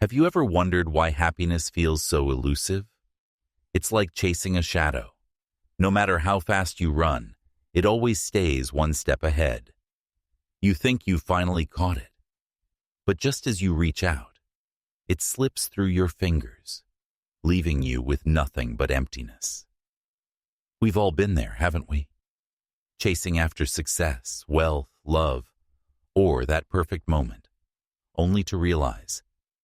Have you ever wondered why happiness feels so elusive? It's like chasing a shadow. No matter how fast you run, it always stays one step ahead. You think you've finally caught it, but just as you reach out, it slips through your fingers, leaving you with nothing but emptiness. We've all been there, haven't we? Chasing after success, wealth, love, or that perfect moment, only to realize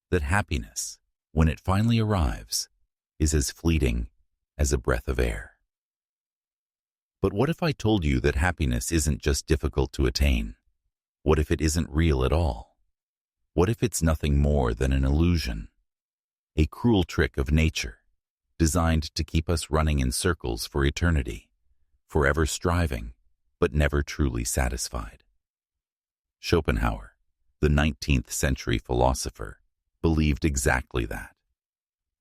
that happiness, when it finally arrives, is as fleeting as a breath of air. But what if I told you that happiness isn't just difficult to attain? What if it isn't real at all? What if it's nothing more than an illusion? A cruel trick of nature, designed to keep us running in circles for eternity, forever striving, but never truly satisfied. Schopenhauer, the 19th century philosopher, believed exactly that.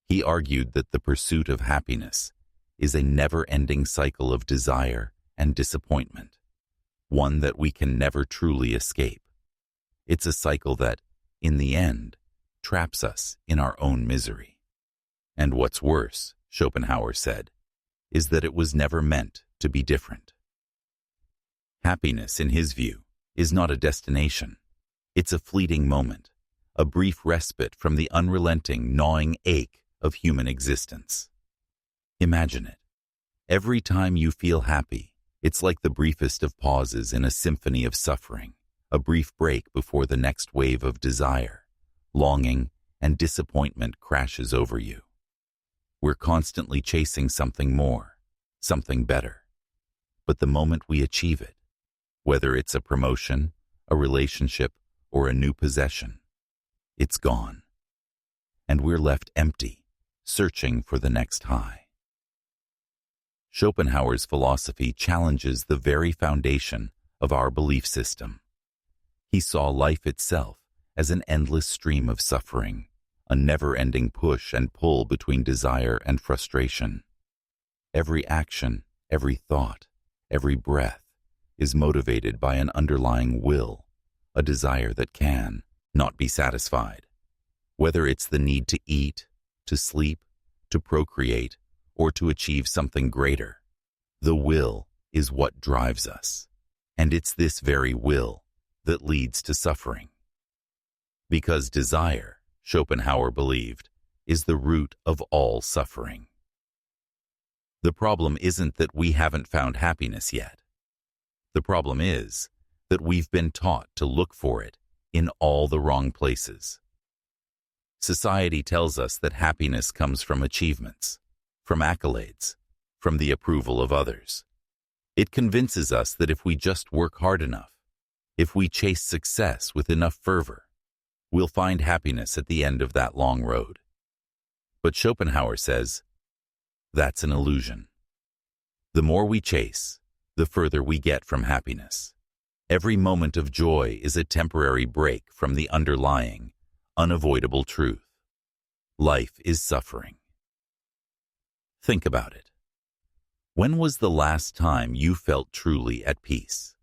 He argued that the pursuit of happiness is a never-ending cycle of desire and disappointment, one that we can never truly escape. It's a cycle that, in the end, traps us in our own misery. And what's worse, Schopenhauer said, is that it was never meant to be different. Happiness, in his view, is not a destination. It's a fleeting moment, a brief respite from the unrelenting, gnawing ache of human existence. Imagine it. Every time you feel happy, it's like the briefest of pauses in a symphony of suffering, a brief break before the next wave of desire, longing, and disappointment crashes over you. We're constantly chasing something more, something better. But the moment we achieve it, whether it's a promotion, a relationship, or a new possession, it's gone. And we're left empty, searching for the next high. Schopenhauer's philosophy challenges the very foundation of our belief system. He saw life itself as an endless stream of suffering, a never-ending push and pull between desire and frustration. Every action, every thought, every breath is motivated by an underlying will, a desire that can not be satisfied. Whether it's the need to eat, to sleep, to procreate, or to achieve something greater, the will is what drives us. And it's this very will that leads to suffering. Because desire, Schopenhauer believed, is the root of all suffering. The problem isn't that we haven't found happiness yet. The problem is that we've been taught to look for it in all the wrong places. Society tells us that happiness comes from achievements, from accolades, from the approval of others. It convinces us that if we just work hard enough, if we chase success with enough fervor, we'll find happiness at the end of that long road. But Schopenhauer says, that's an illusion. The more we chase, the further we get from happiness. Every moment of joy is a temporary break from the underlying, unavoidable truth. Life is suffering. Think about it. When was the last time you felt truly at peace?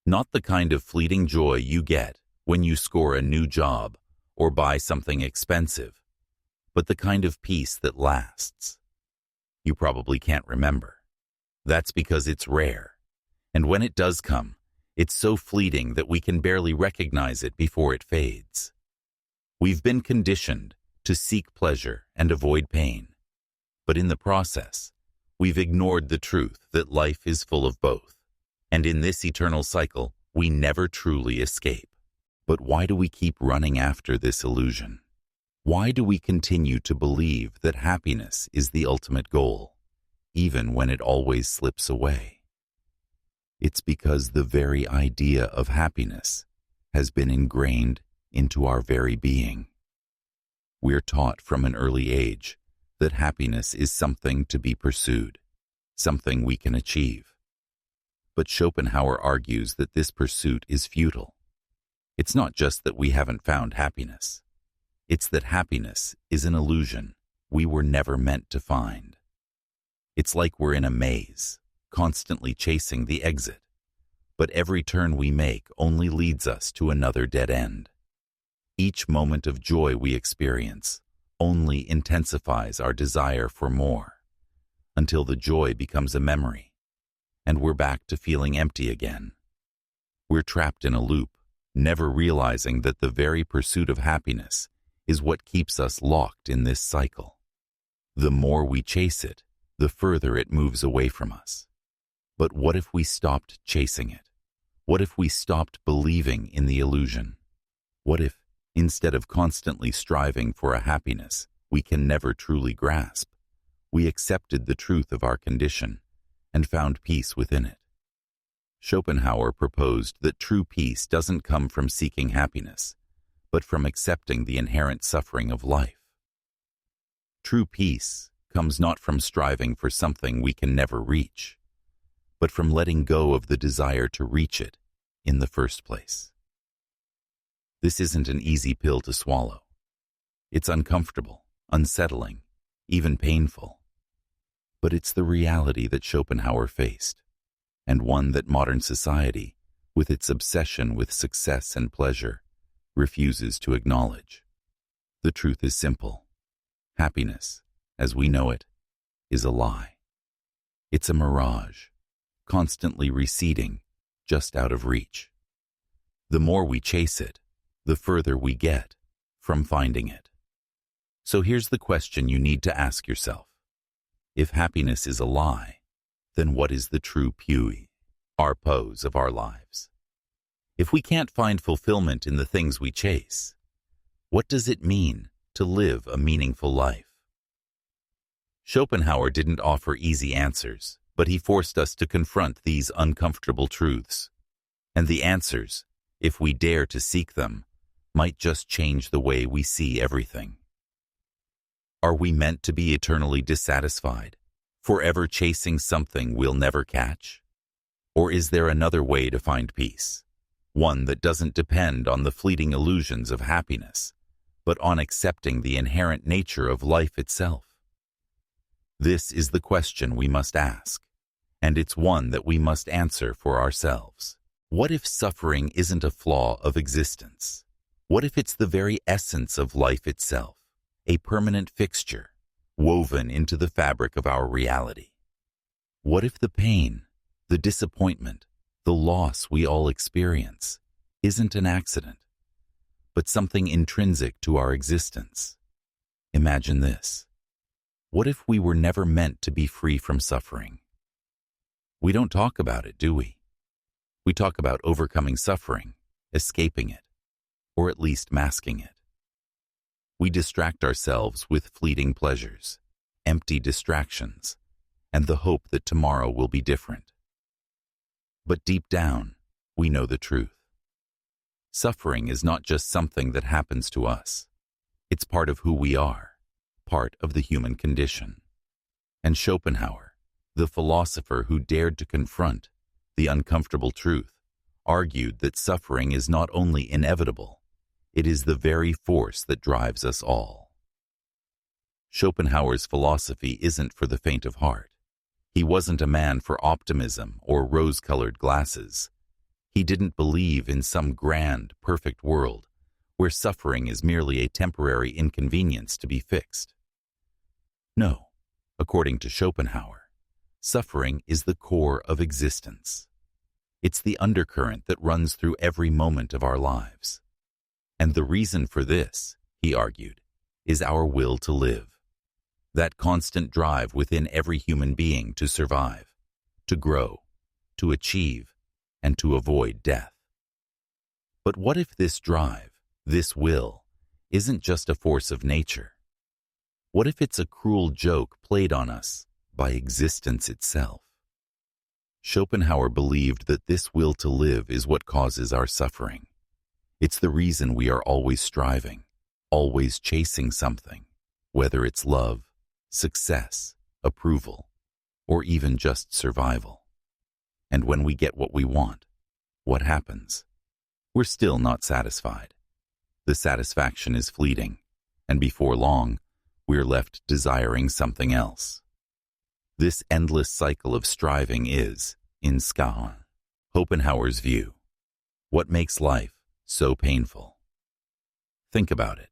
Not the kind of fleeting joy you get when you score a new job or buy something expensive, but the kind of peace that lasts. You probably can't remember. That's because it's rare, and when it does come, it's so fleeting that we can barely recognize it before it fades. We've been conditioned to seek pleasure and avoid pain, but in the process, we've ignored the truth that life is full of both. And in this eternal cycle, we never truly escape. But why do we keep running after this illusion? Why do we continue to believe that happiness is the ultimate goal, even when it always slips away? It's because the very idea of happiness has been ingrained into our very being. We're taught from an early age that happiness is something to be pursued, something we can achieve. But Schopenhauer argues that this pursuit is futile. It's not just that we haven't found happiness. It's that happiness is an illusion we were never meant to find. It's like we're in a maze, constantly chasing the exit. But every turn we make only leads us to another dead end. Each moment of joy we experience only intensifies our desire for more, until the joy becomes a memory, and we're back to feeling empty again. We're trapped in a loop, never realizing that the very pursuit of happiness is what keeps us locked in this cycle. The more we chase it, the further it moves away from us. But what if we stopped chasing it? What if we stopped believing in the illusion? What if, instead of constantly striving for a happiness we can never truly grasp, we accepted the truth of our condition and found peace within it? Schopenhauer proposed that true peace doesn't come from seeking happiness, but from accepting the inherent suffering of life. True peace comes not from striving for something we can never reach, but from letting go of the desire to reach it in the first place. This isn't an easy pill to swallow. It's uncomfortable, unsettling, even painful. But it's the reality that Schopenhauer faced, and one that modern society, with its obsession with success and pleasure, refuses to acknowledge. The truth is simple. Happiness, as we know it, is a lie. It's a mirage, constantly receding, just out of reach. The more we chase it, the further we get from finding it. So here's the question you need to ask yourself. If happiness is a lie, then what is the true pose of our lives? If we can't find fulfillment in the things we chase, what does it mean to live a meaningful life? Schopenhauer didn't offer easy answers, but he forced us to confront these uncomfortable truths. And the answers, if we dare to seek them, might just change the way we see everything. Are we meant to be eternally dissatisfied, forever chasing something we'll never catch? Or is there another way to find peace, one that doesn't depend on the fleeting illusions of happiness, but on accepting the inherent nature of life itself? This is the question we must ask, and it's one that we must answer for ourselves. What if suffering isn't a flaw of existence? What if it's the very essence of life itself, a permanent fixture, woven into the fabric of our reality? What if the pain, the disappointment, the loss we all experience isn't an accident, but something intrinsic to our existence? Imagine this. What if we were never meant to be free from suffering? We don't talk about it, do we? We talk about overcoming suffering, escaping it, or at least masking it. We distract ourselves with fleeting pleasures, empty distractions, and the hope that tomorrow will be different. But deep down, we know the truth. Suffering is not just something that happens to us. It's part of who we are, part of the human condition. And Schopenhauer, the philosopher who dared to confront the uncomfortable truth, argued that suffering is not only inevitable, it is the very force that drives us all. Schopenhauer's philosophy isn't for the faint of heart. He wasn't a man for optimism or rose-colored glasses. He didn't believe in some grand, perfect world where suffering is merely a temporary inconvenience to be fixed. No, according to Schopenhauer, suffering is the core of existence. It's the undercurrent that runs through every moment of our lives. And the reason for this, he argued, is our will to live. That constant drive within every human being to survive, to grow, to achieve, and to avoid death. But what if this drive, this will, isn't just a force of nature? What if it's a cruel joke played on us by existence itself? Schopenhauer believed that this will to live is what causes our suffering. It's the reason we are always striving, always chasing something, whether it's love, success, approval, or even just survival. And when we get what we want, what happens? We're still not satisfied. The satisfaction is fleeting, and before long, we're left desiring something else. This endless cycle of striving is, in Schopenhauer's view, what makes life so painful. Think about it.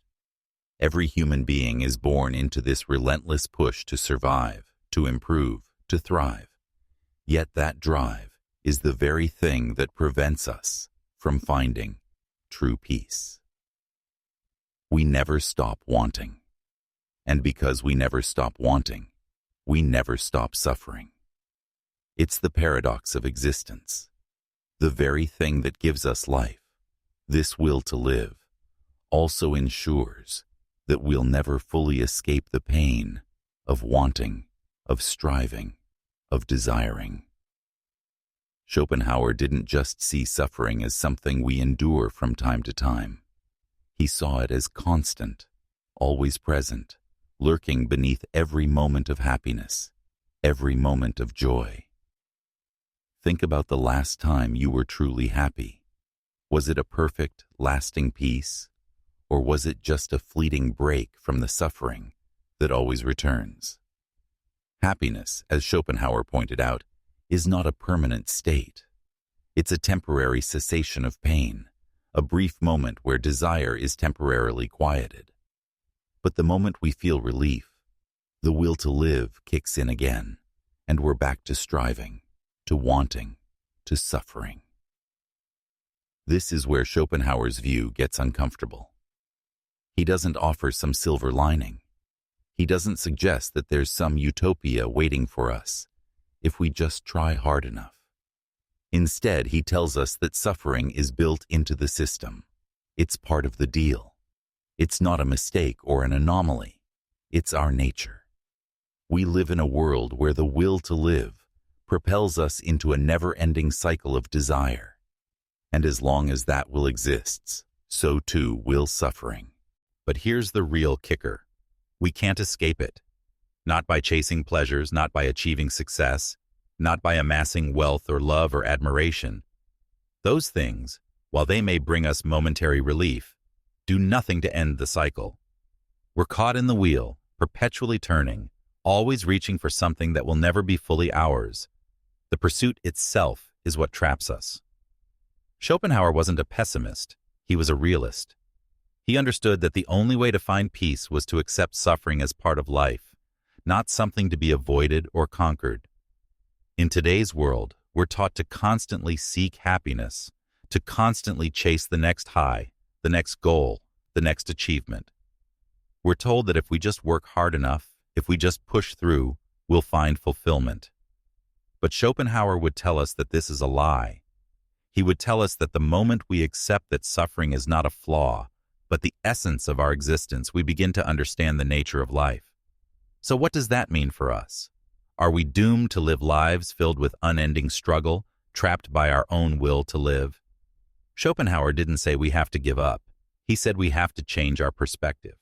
Every human being is born into this relentless push to survive, to improve, to thrive. Yet that drive is the very thing that prevents us from finding true peace. We never stop wanting. And because we never stop wanting, we never stop suffering. It's the paradox of existence. The very thing that gives us life, this will to live, also ensures that we'll never fully escape the pain of wanting, of striving, of desiring. Schopenhauer didn't just see suffering as something we endure from time to time. He saw it as constant, always present, lurking beneath every moment of happiness, every moment of joy. Think about the last time you were truly happy. Was it a perfect, lasting peace, or was it just a fleeting break from the suffering that always returns? Happiness, as Schopenhauer pointed out, is not a permanent state. It's a temporary cessation of pain, a brief moment where desire is temporarily quieted. But the moment we feel relief, the will to live kicks in again, and we're back to striving, to wanting, to suffering. This is where Schopenhauer's view gets uncomfortable. He doesn't offer some silver lining. He doesn't suggest that there's some utopia waiting for us if we just try hard enough. Instead, he tells us that suffering is built into the system. It's part of the deal. It's not a mistake or an anomaly. It's our nature. We live in a world where the will to live propels us into a never-ending cycle of desire. And as long as that will exists, so too will suffering. But here's the real kicker. We can't escape it. Not by chasing pleasures, not by achieving success, not by amassing wealth or love or admiration. Those things, while they may bring us momentary relief, do nothing to end the cycle. We're caught in the wheel, perpetually turning, always reaching for something that will never be fully ours. The pursuit itself is what traps us. Schopenhauer wasn't a pessimist, he was a realist. He understood that the only way to find peace was to accept suffering as part of life, not something to be avoided or conquered. In today's world, we're taught to constantly seek happiness, to constantly chase the next high, the next goal, the next achievement. We're told that if we just work hard enough, if we just push through, we'll find fulfillment. But Schopenhauer would tell us that this is a lie. He would tell us that the moment we accept that suffering is not a flaw, but the essence of our existence, we begin to understand the nature of life. So what does that mean for us? Are we doomed to live lives filled with unending struggle, trapped by our own will to live? Schopenhauer didn't say we have to give up. He said we have to change our perspective.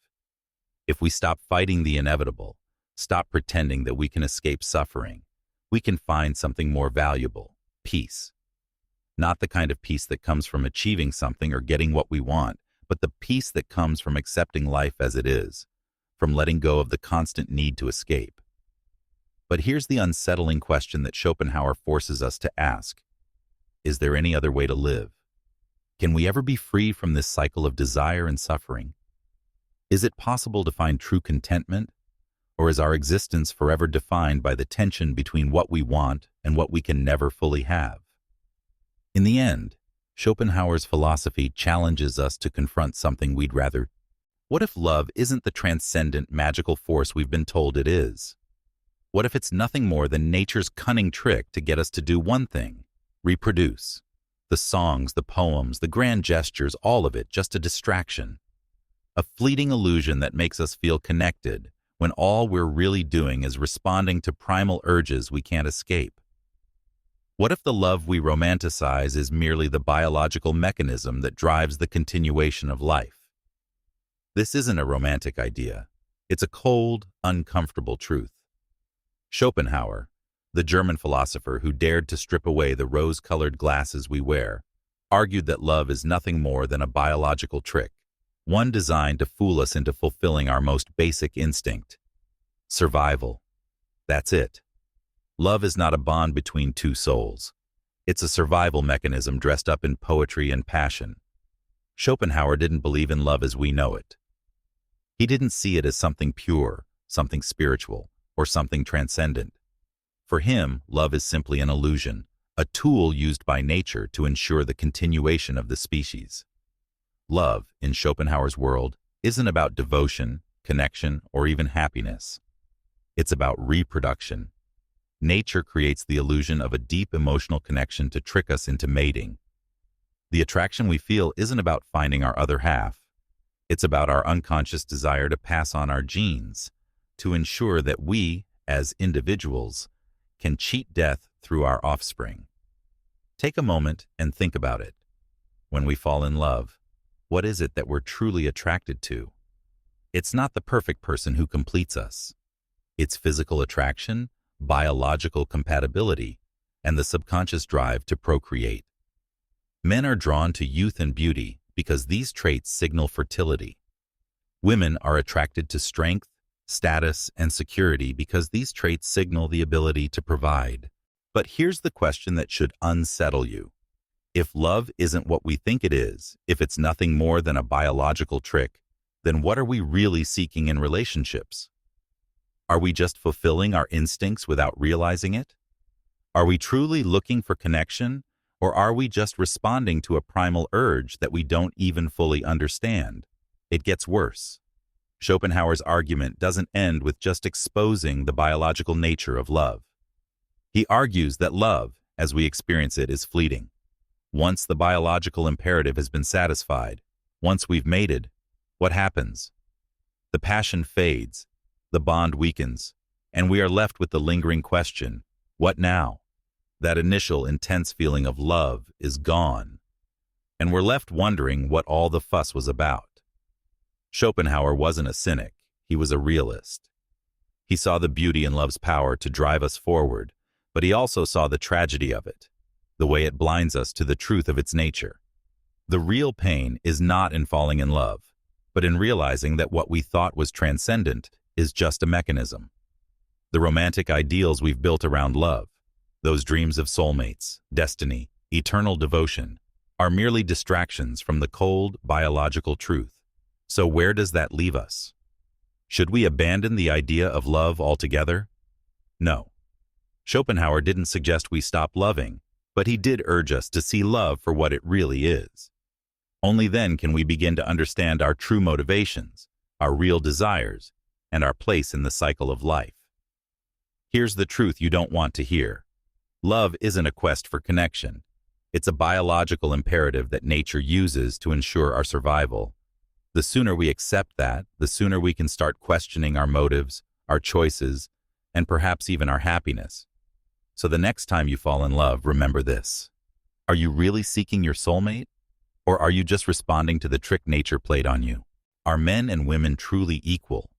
If we stop fighting the inevitable, stop pretending that we can escape suffering, we can find something more valuable, peace. Not the kind of peace that comes from achieving something or getting what we want, but the peace that comes from accepting life as it is, from letting go of the constant need to escape. But here's the unsettling question that Schopenhauer forces us to ask. Is there any other way to live? Can we ever be free from this cycle of desire and suffering? Is it possible to find true contentment? Or is our existence forever defined by the tension between what we want and what we can never fully have? In the end, Schopenhauer's philosophy challenges us to confront something we'd rather. What if love isn't the transcendent, magical force we've been told it is? What if it's nothing more than nature's cunning trick to get us to do one thing, reproduce? The songs, the poems, the grand gestures, all of it just a distraction. A fleeting illusion that makes us feel connected when all we're really doing is responding to primal urges we can't escape. What if the love we romanticize is merely the biological mechanism that drives the continuation of life? This isn't a romantic idea. It's a cold, uncomfortable truth. Schopenhauer, the German philosopher who dared to strip away the rose-colored glasses we wear, argued that love is nothing more than a biological trick, one designed to fool us into fulfilling our most basic instinct. Survival. That's it. Love is not a bond between two souls. It's a survival mechanism dressed up in poetry and passion. Schopenhauer didn't believe in love as we know it. He didn't see it as something pure, something spiritual, or something transcendent. For him, love is simply an illusion, a tool used by nature to ensure the continuation of the species. Love, in Schopenhauer's world, isn't about devotion, connection, or even happiness. It's about reproduction. Nature creates the illusion of a deep emotional connection to trick us into mating. The attraction we feel isn't about finding our other half. It's about our unconscious desire to pass on our genes, to ensure that we, as individuals, can cheat death through our offspring. Take a moment and think about it. When we fall in love, what is it that we're truly attracted to? It's not the perfect person who completes us. It's physical attraction, biological compatibility, and the subconscious drive to procreate. Men are drawn to youth and beauty because these traits signal fertility. Women are attracted to strength, status, and security because these traits signal the ability to provide. But here's the question that should unsettle you. If love isn't what we think it is, if it's nothing more than a biological trick, then what are we really seeking in relationships? Are we just fulfilling our instincts without realizing it? Are we truly looking for connection, or are we just responding to a primal urge that we don't even fully understand? It gets worse. Schopenhauer's argument doesn't end with just exposing the biological nature of love. He argues that love, as we experience it, is fleeting. Once the biological imperative has been satisfied, once we've mated, what happens? The passion fades, the bond weakens, and we are left with the lingering question, what now? That initial intense feeling of love is gone, and we're left wondering what all the fuss was about. Schopenhauer wasn't a cynic, he was a realist. He saw the beauty in love's power to drive us forward, but he also saw the tragedy of it, the way it blinds us to the truth of its nature. The real pain is not in falling in love, but in realizing that what we thought was transcendent is just a mechanism. The romantic ideals we've built around love, those dreams of soulmates, destiny, eternal devotion, are merely distractions from the cold, biological truth. So where does that leave us? Should we abandon the idea of love altogether? No. Schopenhauer didn't suggest we stop loving, but he did urge us to see love for what it really is. Only then can we begin to understand our true motivations, our real desires, and our place in the cycle of life. Here's the truth you don't want to hear. Love isn't a quest for connection. It's a biological imperative that nature uses to ensure our survival. The sooner we accept that, the sooner we can start questioning our motives, our choices, and perhaps even our happiness. So the next time you fall in love, remember this. Are you really seeking your soulmate? Or are you just responding to the trick nature played on you? Are men and women truly equal?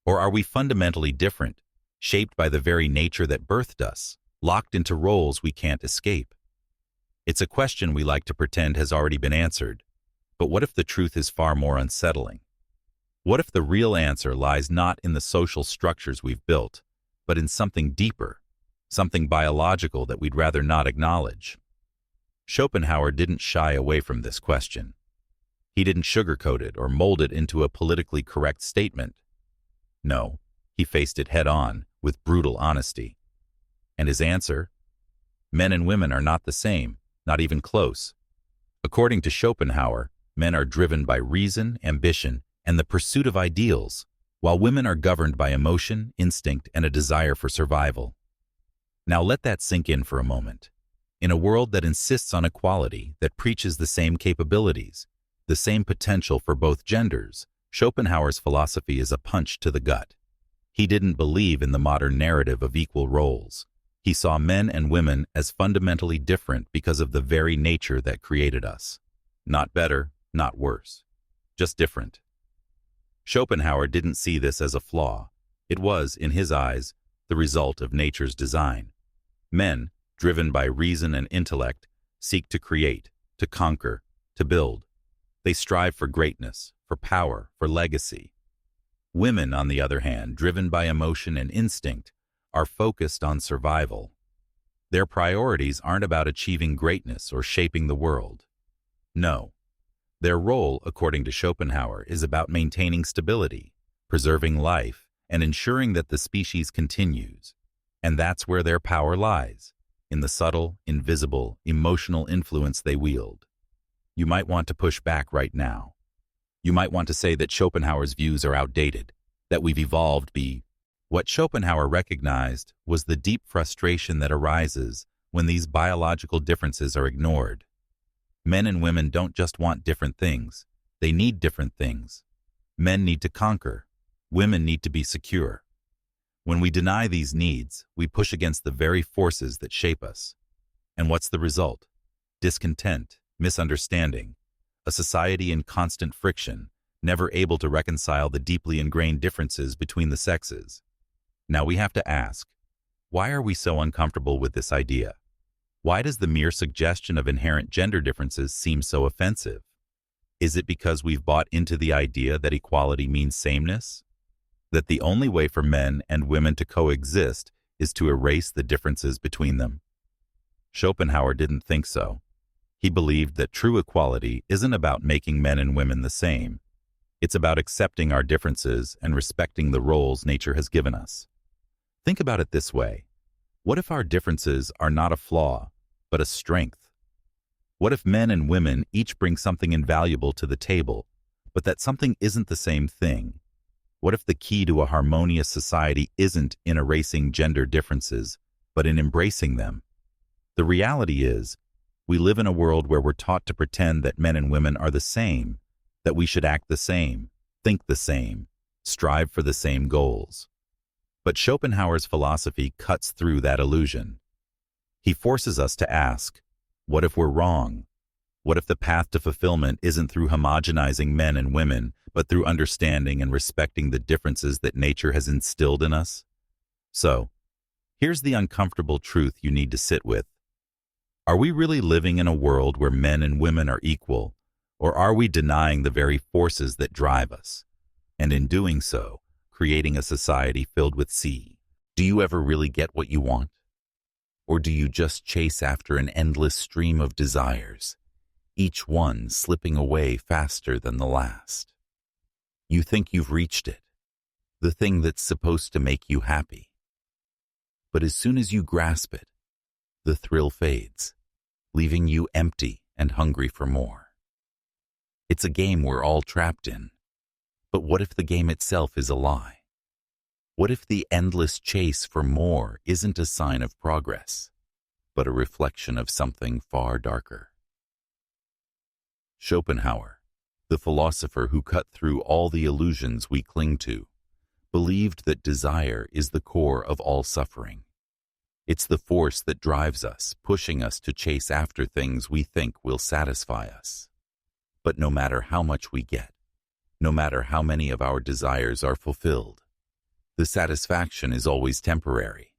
Or are we fundamentally different, shaped by the very nature that birthed us, locked into roles we can't escape? It's a question we like to pretend has already been answered. But what if the truth is far more unsettling? What if the real answer lies not in the social structures we've built, but in something deeper, something biological that we'd rather not acknowledge? Schopenhauer didn't shy away from this question. He didn't sugarcoat it or mold it into a politically correct statement. No, he faced it head-on, with brutal honesty. And his answer? Men and women are not the same, not even close. According to Schopenhauer, men are driven by reason, ambition, and the pursuit of ideals, while women are governed by emotion, instinct, and a desire for survival. Now let that sink in for a moment. In a world that insists on equality, that preaches the same capabilities, the same potential for both genders, Schopenhauer's philosophy is a punch to the gut. He didn't believe in the modern narrative of equal roles. He saw men and women as fundamentally different because of the very nature that created us. Not better, not worse. Just different. Schopenhauer didn't see this as a flaw. It was, in his eyes, the result of nature's design. Men, driven by reason and intellect, seek to create, to conquer, to build. They strive for greatness, for power, for legacy. Women, on the other hand, driven by emotion and instinct, are focused on survival. Their priorities aren't about achieving greatness or shaping the world. No, Their role, according to Schopenhauer, is about maintaining stability, preserving life, and ensuring that the species continues. And that's where their power lies, in the subtle, invisible, emotional influence they wield. You might want to push back right now. You might want to say that Schopenhauer's views are outdated, that we've evolved beyond. What Schopenhauer recognized was the deep frustration that arises when these biological differences are ignored. Men and women don't just want different things, they need different things. Men need to conquer, women need to be secure. When we deny these needs, we push against the very forces that shape us. And what's the result? Discontent, misunderstanding, a society in constant friction, never able to reconcile the deeply ingrained differences between the sexes. Now we have to ask, why are we so uncomfortable with this idea? Why does the mere suggestion of inherent gender differences seem so offensive? Is it because we've bought into the idea that equality means sameness? That the only way for men and women to coexist is to erase the differences between them? Schopenhauer didn't think so. He believed that true equality isn't about making men and women the same. It's about accepting our differences and respecting the roles nature has given us. Think about it this way. What if our differences are not a flaw, but a strength? What if men and women each bring something invaluable to the table, but that something isn't the same thing? What if the key to a harmonious society isn't in erasing gender differences, but in embracing them? The reality is, we live in a world where we're taught to pretend that men and women are the same, that we should act the same, think the same, strive for the same goals. But Schopenhauer's philosophy cuts through that illusion. He forces us to ask, what if we're wrong? What if the path to fulfillment isn't through homogenizing men and women, but through understanding and respecting the differences that nature has instilled in us? So, here's the uncomfortable truth you need to sit with. Are we really living in a world where men and women are equal, or are we denying the very forces that drive us? And in doing so, creating a society filled with sea. Do you ever really get what you want? Or do you just chase after an endless stream of desires, each one slipping away faster than the last? You think you've reached it, the thing that's supposed to make you happy. But as soon as you grasp it, the thrill fades, leaving you empty and hungry for more. It's a game we're all trapped in. But what if the game itself is a lie? What if the endless chase for more isn't a sign of progress, but a reflection of something far darker? Schopenhauer, the philosopher who cut through all the illusions we cling to, believed that desire is the core of all suffering. It's the force that drives us, pushing us to chase after things we think will satisfy us. But no matter how much we get, no matter how many of our desires are fulfilled, the satisfaction is always temporary.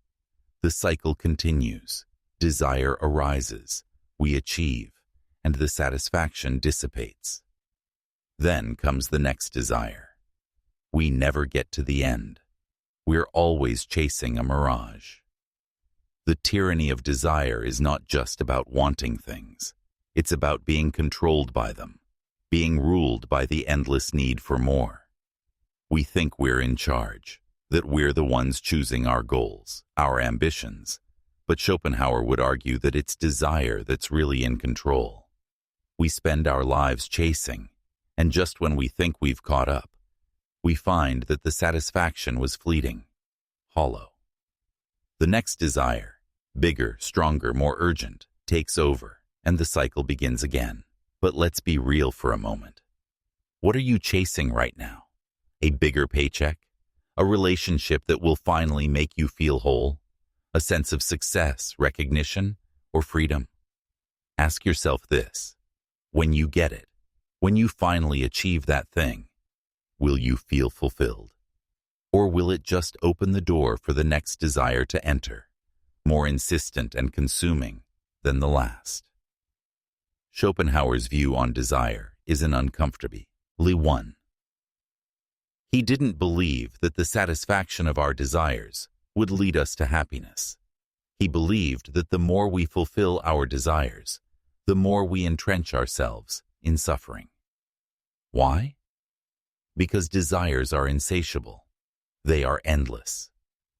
The cycle continues. Desire arises, we achieve, and the satisfaction dissipates. Then comes the next desire. We never get to the end. We're always chasing a mirage. The tyranny of desire is not just about wanting things. It's about being controlled by them, being ruled by the endless need for more. We think we're in charge, that we're the ones choosing our goals, our ambitions. But Schopenhauer would argue that it's desire that's really in control. We spend our lives chasing, and just when we think we've caught up, we find that the satisfaction was fleeting, hollow. The next desire, bigger, stronger, more urgent, takes over, and the cycle begins again. But let's be real for a moment. What are you chasing right now? A bigger paycheck? A relationship that will finally make you feel whole? A sense of success, recognition, or freedom? Ask yourself this. When you get it, when you finally achieve that thing, will you feel fulfilled? Or will it just open the door for the next desire to enter, more insistent and consuming than the last? Schopenhauer's view on desire is an uncomfortably one. He didn't believe that the satisfaction of our desires would lead us to happiness. He believed that the more we fulfill our desires, the more we entrench ourselves in suffering. Why? Because desires are insatiable. They are endless.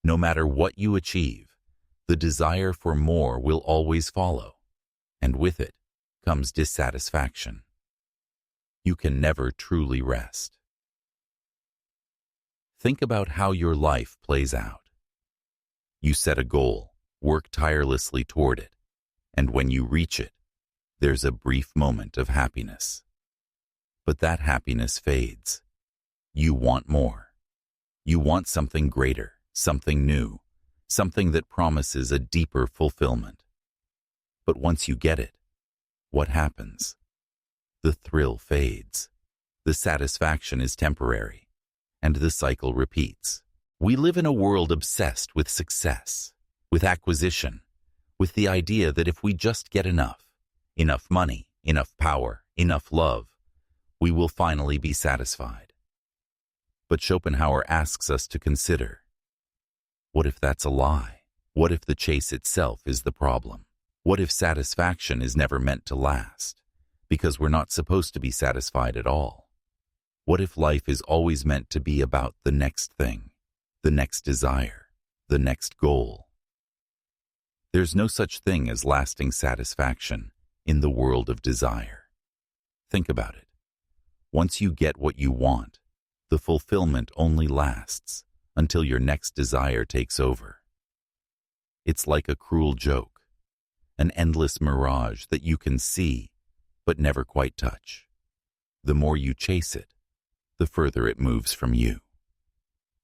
No matter what you achieve, the desire for more will always follow, and with it comes dissatisfaction. You can never truly rest. Think about how your life plays out. You set a goal, work tirelessly toward it, and when you reach it, there's a brief moment of happiness. But that happiness fades. You want more. You want something greater, something new, something that promises a deeper fulfillment. But once you get it, what happens? The thrill fades. The satisfaction is temporary, and the cycle repeats. We live in a world obsessed with success, with acquisition, with the idea that if we just get enough money, enough power, enough love, we will finally be satisfied. But Schopenhauer asks us to consider, what if that's a lie? What if the chase itself is the problem? What if satisfaction is never meant to last, because we're not supposed to be satisfied at all? What if life is always meant to be about the next thing, the next desire, the next goal? There's no such thing as lasting satisfaction in the world of desire. Think about it. Once you get what you want, the fulfillment only lasts until your next desire takes over. It's like a cruel joke, an endless mirage that you can see but never quite touch. The more you chase it, the further it moves from you.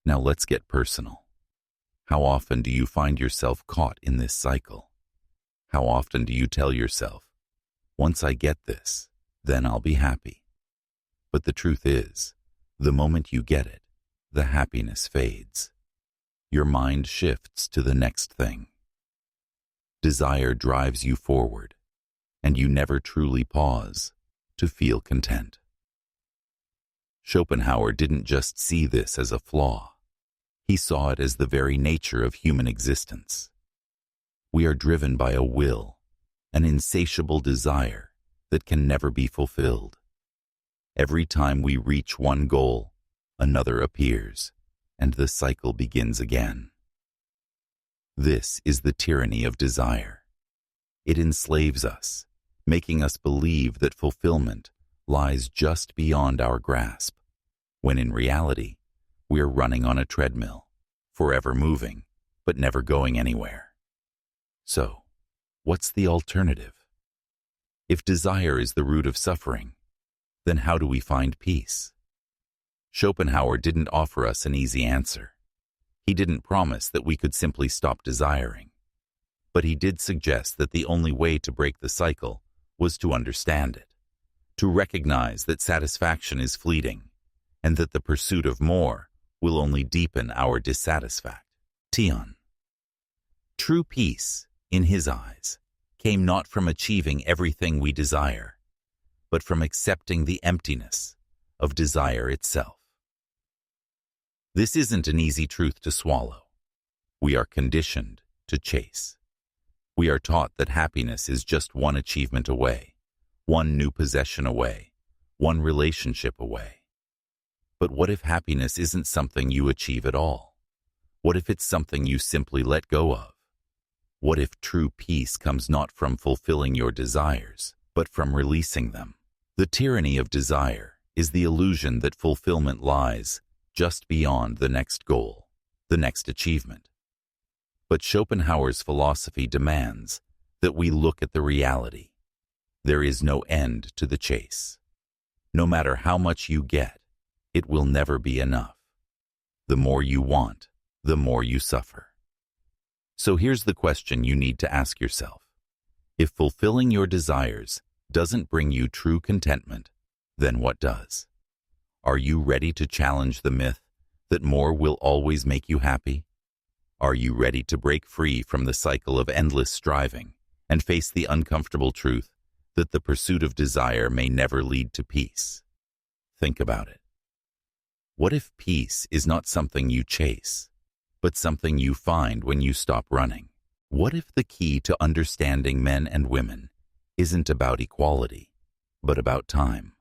Now let's get personal. How often do you find yourself caught in this cycle? How often do you tell yourself, once I get this, then I'll be happy? But the truth is, the moment you get it, the happiness fades. Your mind shifts to the next thing. Desire drives you forward, and you never truly pause to feel content. Schopenhauer didn't just see this as a flaw. He saw it as the very nature of human existence. We are driven by a will, an insatiable desire that can never be fulfilled. Every time we reach one goal, another appears, and the cycle begins again. This is the tyranny of desire. It enslaves us, making us believe that fulfillment lies just beyond our grasp, when in reality, we're running on a treadmill, forever moving, but never going anywhere. So, what's the alternative? If desire is the root of suffering, then how do we find peace? Schopenhauer didn't offer us an easy answer. He didn't promise that we could simply stop desiring. But he did suggest that the only way to break the cycle was to understand it, to recognize that satisfaction is fleeting, and that the pursuit of more will only deepen our dissatisfaction. True peace, in his eyes, came not from achieving everything we desire, but from accepting the emptiness of desire itself. This isn't an easy truth to swallow. We are conditioned to chase. We are taught that happiness is just one achievement away, one new possession away, one relationship away. But what if happiness isn't something you achieve at all? What if it's something you simply let go of? What if true peace comes not from fulfilling your desires, but from releasing them? The tyranny of desire is the illusion that fulfillment lies just beyond the next goal, the next achievement. But Schopenhauer's philosophy demands that we look at the reality. There is no end to the chase. No matter how much you get, it will never be enough. The more you want, the more you suffer. So here's the question you need to ask yourself. If fulfilling your desires doesn't bring you true contentment, then what does? Are you ready to challenge the myth that more will always make you happy? Are you ready to break free from the cycle of endless striving and face the uncomfortable truth that the pursuit of desire may never lead to peace? Think about it. What if peace is not something you chase, but something you find when you stop running? What if the key to understanding men and women isn't about equality, but about time?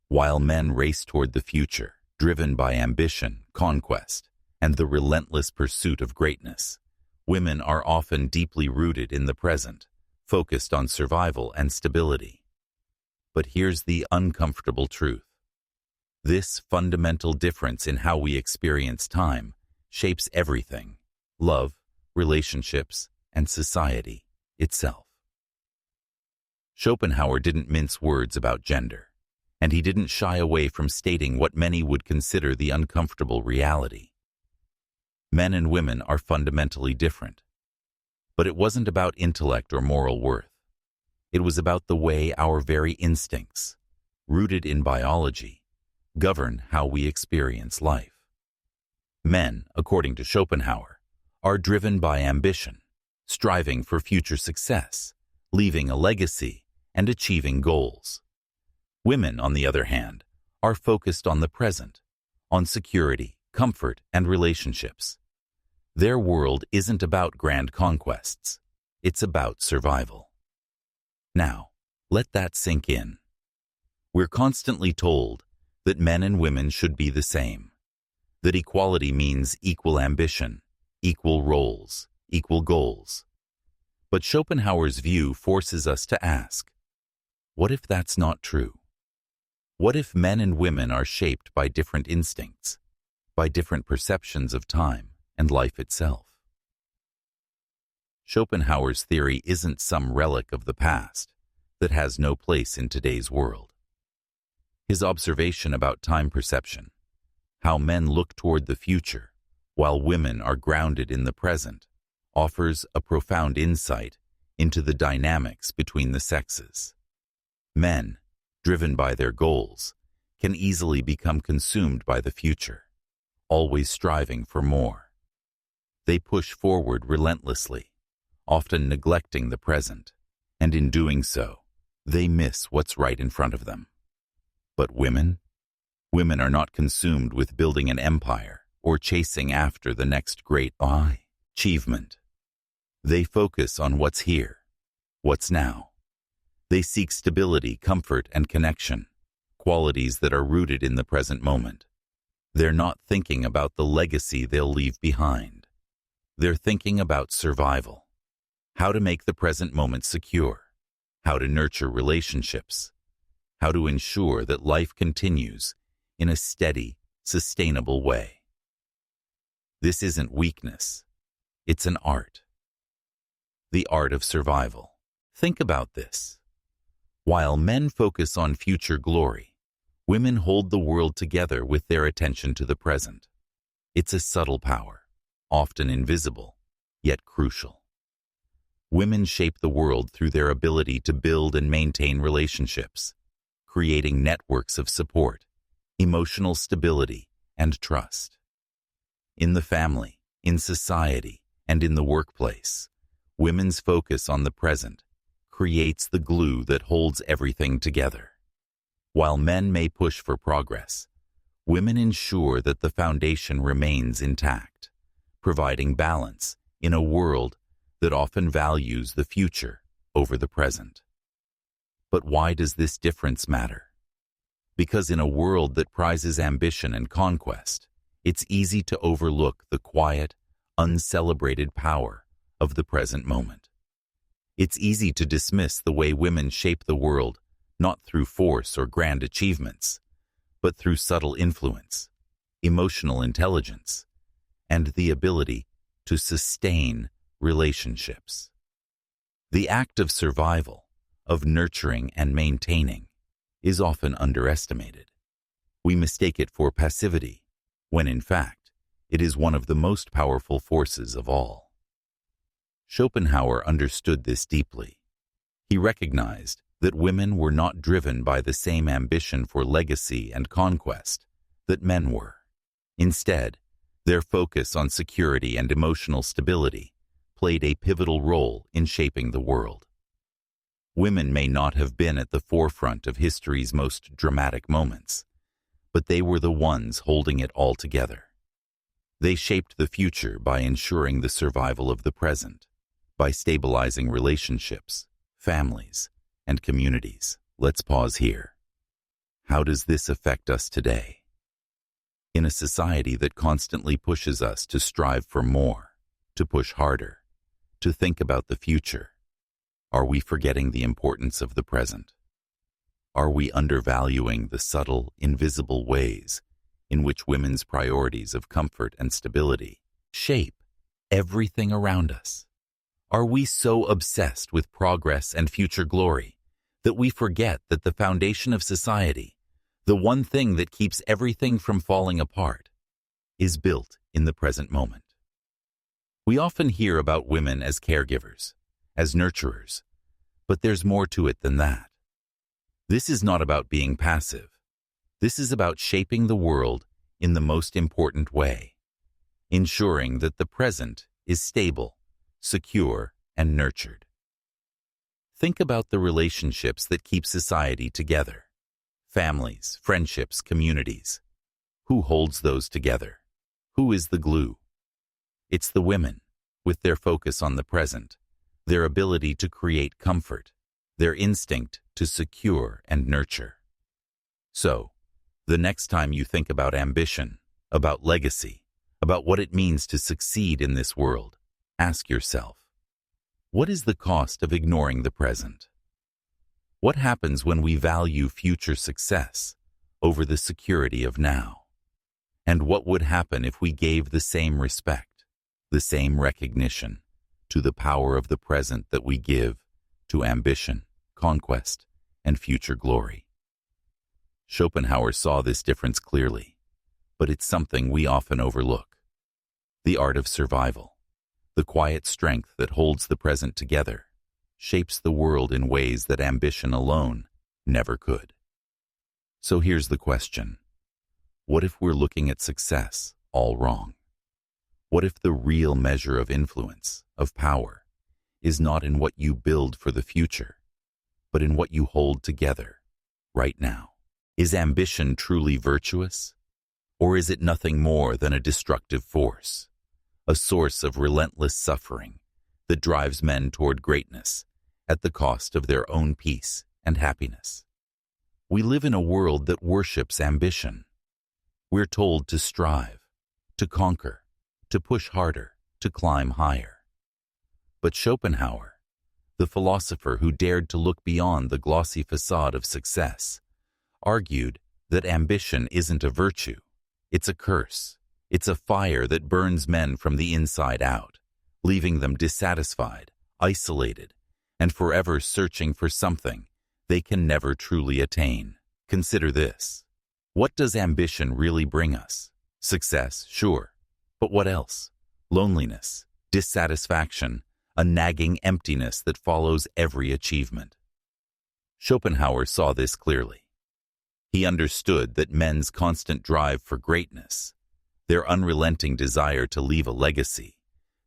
While men race toward the future, driven by ambition, conquest, and the relentless pursuit of greatness, women are often deeply rooted in the present, focused on survival and stability. But here's the uncomfortable truth. This fundamental difference in how we experience time shapes everything: love, relationships, and society itself. Schopenhauer didn't mince words about gender, and he didn't shy away from stating what many would consider the uncomfortable reality. Men and women are fundamentally different. But it wasn't about intellect or moral worth. It was about the way our very instincts, rooted in biology, govern how we experience life. Men, according to Schopenhauer, are driven by ambition, striving for future success, leaving a legacy, and achieving goals. Women, on the other hand, are focused on the present, on security, comfort, and relationships. Their world isn't about grand conquests. It's about survival. Now, let that sink in. We're constantly told that men and women should be the same, that equality means equal ambition, equal roles, equal goals. But Schopenhauer's view forces us to ask, what if that's not true? What if men and women are shaped by different instincts, by different perceptions of time and life itself? Schopenhauer's theory isn't some relic of the past that has no place in today's world. His observation about time perception, how men look toward the future while women are grounded in the present, offers a profound insight into the dynamics between the sexes. Men, driven by their goals, can easily become consumed by the future, always striving for more. They push forward relentlessly, often neglecting the present, and in doing so, they miss what's right in front of them. But women? Women are not consumed with building an empire or chasing after the next great achievement. They focus on what's here, what's now. They seek stability, comfort, and connection, qualities that are rooted in the present moment. They're not thinking about the legacy they'll leave behind. They're thinking about survival, how to make the present moment secure, how to nurture relationships, how to ensure that life continues in a steady, sustainable way. This isn't weakness. It's an art. The art of survival. Think about this. While men focus on future glory, women hold the world together with their attention to the present. It's a subtle power, often invisible, yet crucial. Women shape the world through their ability to build and maintain relationships, creating networks of support, emotional stability, and trust. In the family, in society, and in the workplace, women's focus on the present creates the glue that holds everything together. While men may push for progress, women ensure that the foundation remains intact, providing balance in a world that often values the future over the present. But why does this difference matter? Because in a world that prizes ambition and conquest, it's easy to overlook the quiet, uncelebrated power of the present moment. It's easy to dismiss the way women shape the world, not through force or grand achievements, but through subtle influence, emotional intelligence, and the ability to sustain relationships. The act of survival, of nurturing and maintaining, is often underestimated. We mistake it for passivity, when in fact, it is one of the most powerful forces of all. Schopenhauer understood this deeply. He recognized that women were not driven by the same ambition for legacy and conquest that men were. Instead, their focus on security and emotional stability played a pivotal role in shaping the world. Women may not have been at the forefront of history's most dramatic moments, but they were the ones holding it all together. They shaped the future by ensuring the survival of the present, by stabilizing relationships, families, and communities. Let's pause here. How does this affect us today? In a society that constantly pushes us to strive for more, to push harder, to think about the future, are we forgetting the importance of the present? Are we undervaluing the subtle, invisible ways in which women's priorities of comfort and stability shape everything around us? Are we so obsessed with progress and future glory that we forget that the foundation of society, the one thing that keeps everything from falling apart, is built in the present moment? We often hear about women as caregivers, as nurturers, but there's more to it than that. This is not about being passive. This is about shaping the world in the most important way, ensuring that the present is stable, secure, and nurtured. Think about the relationships that keep society together. Families, friendships, communities. Who holds those together? Who is the glue? It's the women, with their focus on the present, their ability to create comfort, their instinct to secure and nurture. So, the next time you think about ambition, about legacy, about what it means to succeed in this world, ask yourself, what is the cost of ignoring the present? What happens when we value future success over the security of now? And what would happen if we gave the same respect, the same recognition to the power of the present that we give to ambition, conquest, and future glory? Schopenhauer saw this difference clearly, but it's something we often overlook. The art of survival, the quiet strength that holds the present together, shapes the world in ways that ambition alone never could. So here's the question. What if we're looking at success all wrong? What if the real measure of influence, of power, is not in what you build for the future, but in what you hold together right now? Is ambition truly virtuous? Or is it nothing more than a destructive force, a source of relentless suffering that drives men toward greatness at the cost of their own peace and happiness? We live in a world that worships ambition. We're told to strive, to conquer, to push harder, to climb higher. But Schopenhauer, the philosopher who dared to look beyond the glossy facade of success, argued that ambition isn't a virtue, it's a curse. It's a fire that burns men from the inside out, leaving them dissatisfied, isolated, and forever searching for something they can never truly attain. Consider this. What does ambition really bring us? Success, sure. But what else? Loneliness, dissatisfaction, a nagging emptiness that follows every achievement. Schopenhauer saw this clearly. He understood that men's constant drive for greatness, their unrelenting desire to leave a legacy,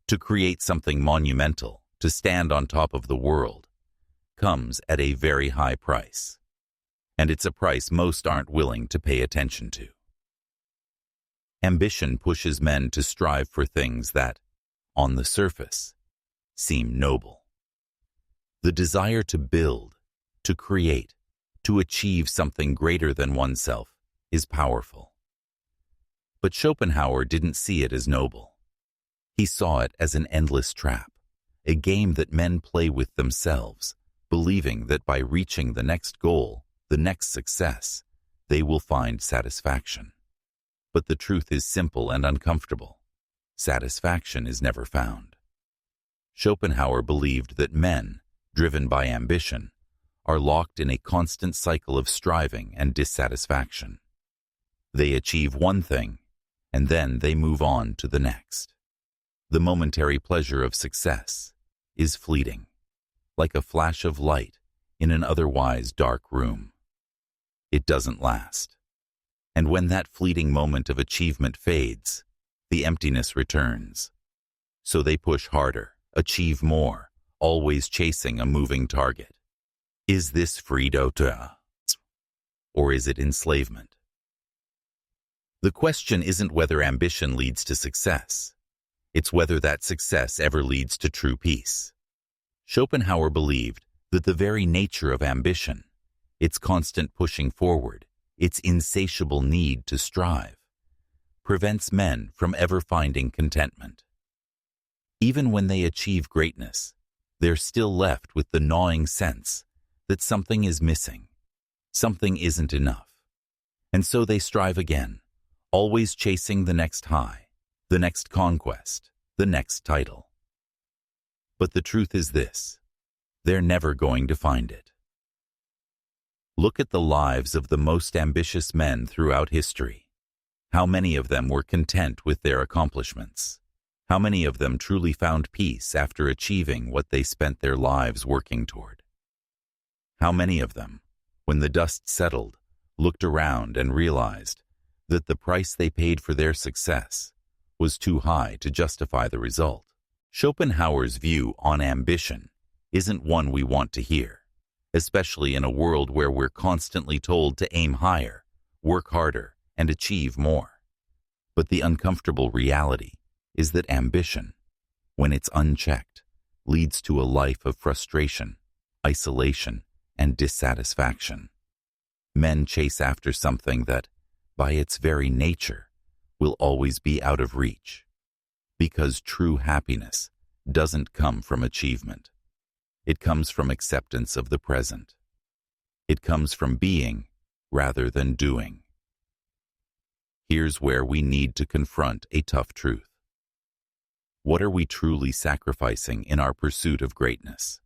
to create something monumental, to stand on top of the world, comes at a very high price. And it's a price most aren't willing to pay attention to. Ambition pushes men to strive for things that, on the surface, seem noble. The desire to build, to create, to achieve something greater than oneself is powerful. But Schopenhauer didn't see it as noble. He saw it as an endless trap, a game that men play with themselves, believing that by reaching the next goal, the next success, they will find satisfaction. But the truth is simple and uncomfortable. Satisfaction is never found. Schopenhauer believed that men, driven by ambition, are locked in a constant cycle of striving and dissatisfaction. They achieve one thing, and then they move on to the next. The momentary pleasure of success is fleeting, like a flash of light in an otherwise dark room. It doesn't last. And when that fleeting moment of achievement fades, the emptiness returns. So they push harder, achieve more, always chasing a moving target. Is this freedom, or is it enslavement? The question isn't whether ambition leads to success. It's whether that success ever leads to true peace. Schopenhauer believed that the very nature of ambition, its constant pushing forward, its insatiable need to strive, prevents men from ever finding contentment. Even when they achieve greatness, they're still left with the gnawing sense that something is missing, something isn't enough. And so they strive again, always chasing the next high, the next conquest, the next title. But the truth is this: they're never going to find it. Look at the lives of the most ambitious men throughout history. How many of them were content with their accomplishments? How many of them truly found peace after achieving what they spent their lives working toward? How many of them, when the dust settled, looked around and realized that the price they paid for their success was too high to justify the result? Schopenhauer's view on ambition isn't one we want to hear, especially in a world where we're constantly told to aim higher, work harder, and achieve more. But the uncomfortable reality is that ambition, when it's unchecked, leads to a life of frustration, isolation, and dissatisfaction. Men chase after something that, by its very nature, will always be out of reach. Because true happiness doesn't come from achievement. It comes from acceptance of the present. It comes from being rather than doing. Here's where we need to confront a tough truth. What are we truly sacrificing in our pursuit of greatness?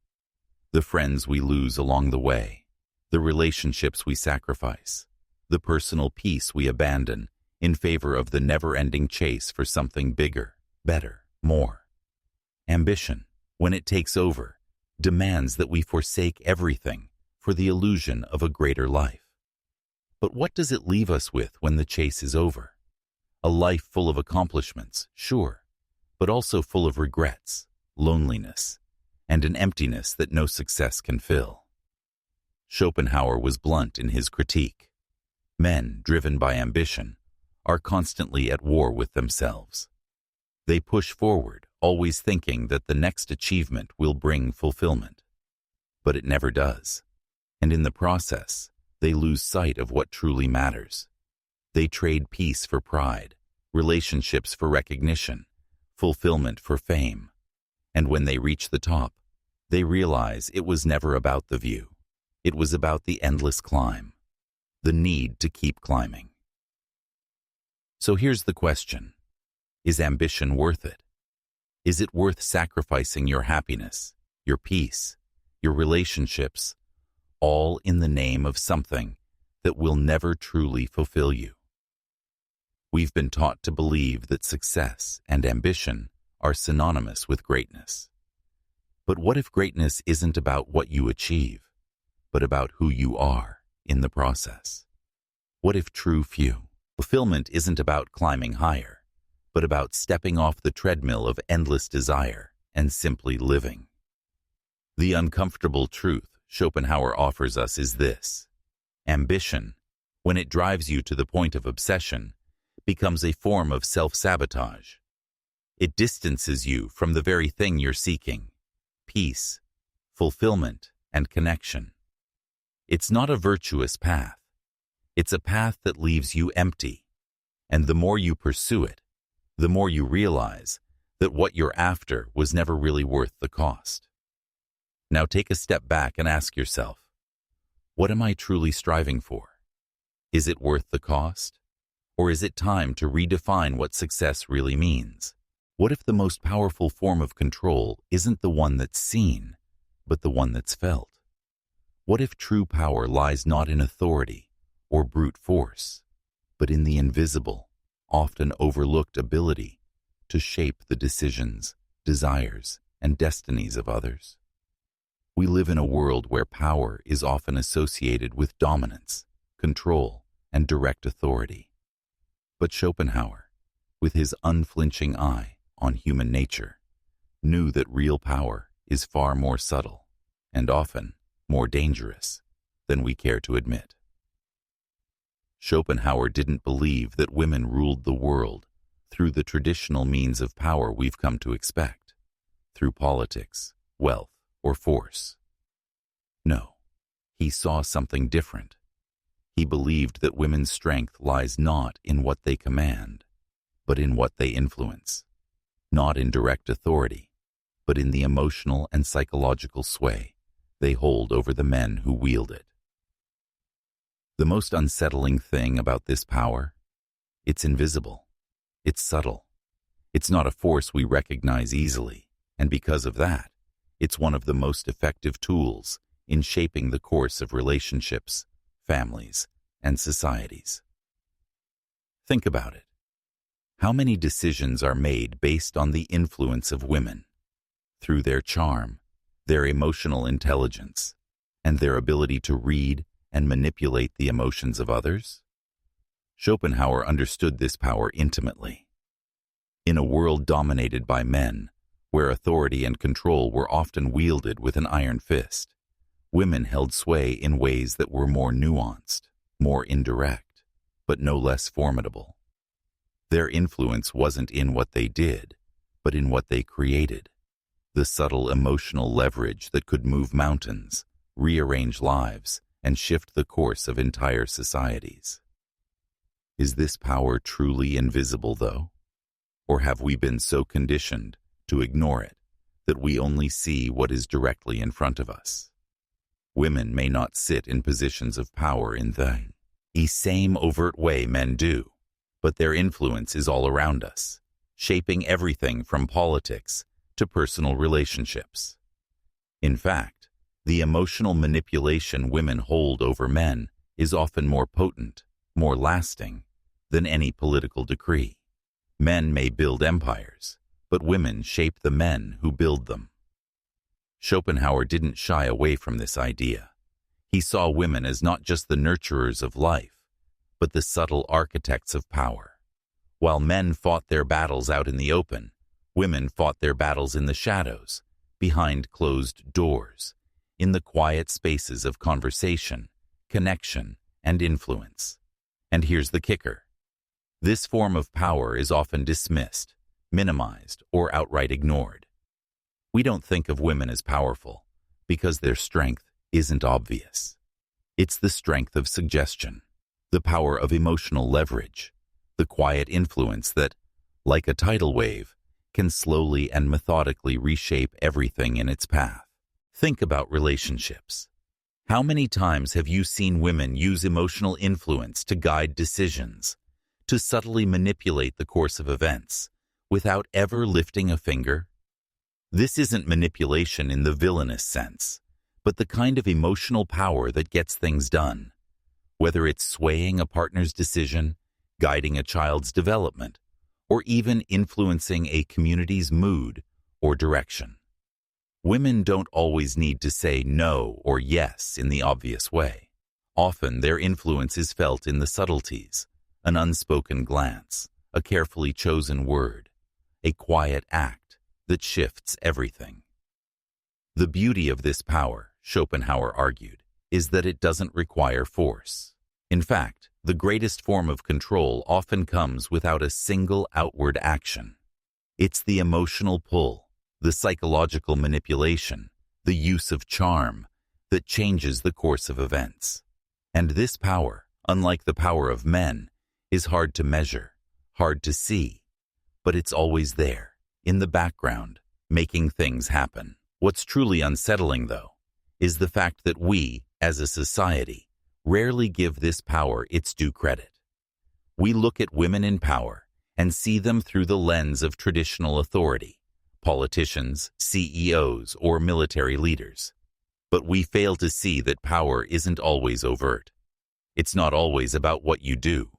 The friends we lose along the way, the relationships we sacrifice, the personal peace we abandon in favor of the never-ending chase for something bigger, better, more. Ambition, when it takes over, demands that we forsake everything for the illusion of a greater life. But what does it leave us with when the chase is over? A life full of accomplishments, sure, but also full of regrets, loneliness, and an emptiness that no success can fill. Schopenhauer was blunt in his critique. Men driven by ambition are constantly at war with themselves. They push forward, always thinking that the next achievement will bring fulfillment. But it never does. And in the process, they lose sight of what truly matters. They trade peace for pride, relationships for recognition, fulfillment for fame. And when they reach the top, they realize it was never about the view. It was about the endless climb, the need to keep climbing. So here's the question. Is ambition worth it? Is it worth sacrificing your happiness, your peace, your relationships, all in the name of something that will never truly fulfill you? We've been taught to believe that success and ambition are synonymous with greatness. But what if greatness isn't about what you achieve, but about who you are in the process? What if true fulfillment isn't about climbing higher, but about stepping off the treadmill of endless desire and simply living? The uncomfortable truth Schopenhauer offers us is this: ambition, when it drives you to the point of obsession, becomes a form of self-sabotage. It distances you from the very thing you're seeking: peace, fulfillment, and connection. It's not a virtuous path. It's a path that leaves you empty. And the more you pursue it, the more you realize that what you're after was never really worth the cost. Now take a step back and ask yourself, what am I truly striving for? Is it worth the cost? Or is it time to redefine what success really means? What if the most powerful form of control isn't the one that's seen, but the one that's felt? What if true power lies not in authority or brute force, but in the invisible, often overlooked ability to shape the decisions, desires, and destinies of others? We live in a world where power is often associated with dominance, control, and direct authority. But Schopenhauer, with his unflinching eye on human nature, knew that real power is far more subtle and often more dangerous than we care to admit. Schopenhauer didn't believe that women ruled the world through the traditional means of power we've come to expect, through politics, wealth, or force. No, he saw something different. He believed that women's strength lies not in what they command, but in what they influence, not in direct authority, but in the emotional and psychological sway they hold over the men who wield it. The most unsettling thing about this power? It's invisible. It's subtle. It's not a force we recognize easily, and because of that, it's one of the most effective tools in shaping the course of relationships, families, and societies. Think about it. How many decisions are made based on the influence of women, through their charm, their emotional intelligence, and their ability to read and manipulate the emotions of others? Schopenhauer understood this power intimately. In a world dominated by men, where authority and control were often wielded with an iron fist, women held sway in ways that were more nuanced, more indirect, but no less formidable. Their influence wasn't in what they did, but in what they created. The subtle emotional leverage that could move mountains, rearrange lives, and shift the course of entire societies. Is this power truly invisible, though? Or have we been so conditioned to ignore it that we only see what is directly in front of us? Women may not sit in positions of power in the same overt way men do, but their influence is all around us, shaping everything from politics to personal relationships. In fact, the emotional manipulation women hold over men is often more potent, more lasting, than any political decree. Men may build empires, but women shape the men who build them. Schopenhauer didn't shy away from this idea. He saw women as not just the nurturers of life, but the subtle architects of power. While men fought their battles out in the open, women fought their battles in the shadows, behind closed doors, in the quiet spaces of conversation, connection, and influence. And here's the kicker. This form of power is often dismissed, minimized, or outright ignored. We don't think of women as powerful because their strength isn't obvious. It's the strength of suggestion, the power of emotional leverage, the quiet influence that, like a tidal wave, can slowly and methodically reshape everything in its path. Think about relationships. How many times have you seen women use emotional influence to guide decisions, to subtly manipulate the course of events, without ever lifting a finger? This isn't manipulation in the villainous sense, but the kind of emotional power that gets things done. Whether it's swaying a partner's decision, guiding a child's development, or even influencing a community's mood or direction. Women don't always need to say no or yes in the obvious way. Often their influence is felt in the subtleties, an unspoken glance, a carefully chosen word, a quiet act that shifts everything. The beauty of this power, Schopenhauer argued, is that it doesn't require force. In fact, the greatest form of control often comes without a single outward action. It's the emotional pull, the psychological manipulation, the use of charm that changes the course of events. And this power, unlike the power of men, is hard to measure, hard to see, but it's always there, in the background, making things happen. What's truly unsettling, though, is the fact that we, as a society, rarely give this power its due credit. We look at women in power and see them through the lens of traditional authority, politicians, CEOs, or military leaders. But we fail to see that power isn't always overt. It's not always about what you do.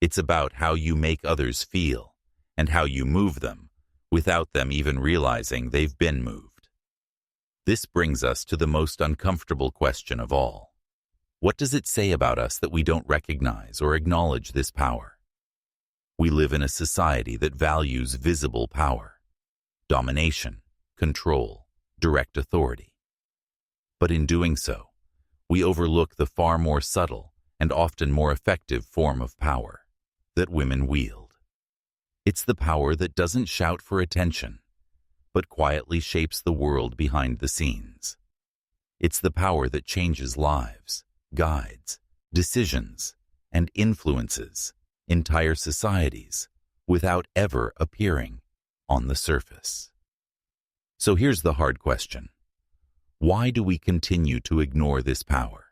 It's about how you make others feel and how you move them without them even realizing they've been moved. This brings us to the most uncomfortable question of all. What does it say about us that we don't recognize or acknowledge this power? We live in a society that values visible power, domination, control, direct authority. But in doing so, we overlook the far more subtle and often more effective form of power that women wield. It's the power that doesn't shout for attention, but quietly shapes the world behind the scenes. It's the power that changes lives, guides, decisions, and influences entire societies without ever appearing on the surface. So here's the hard question. Why do we continue to ignore this power?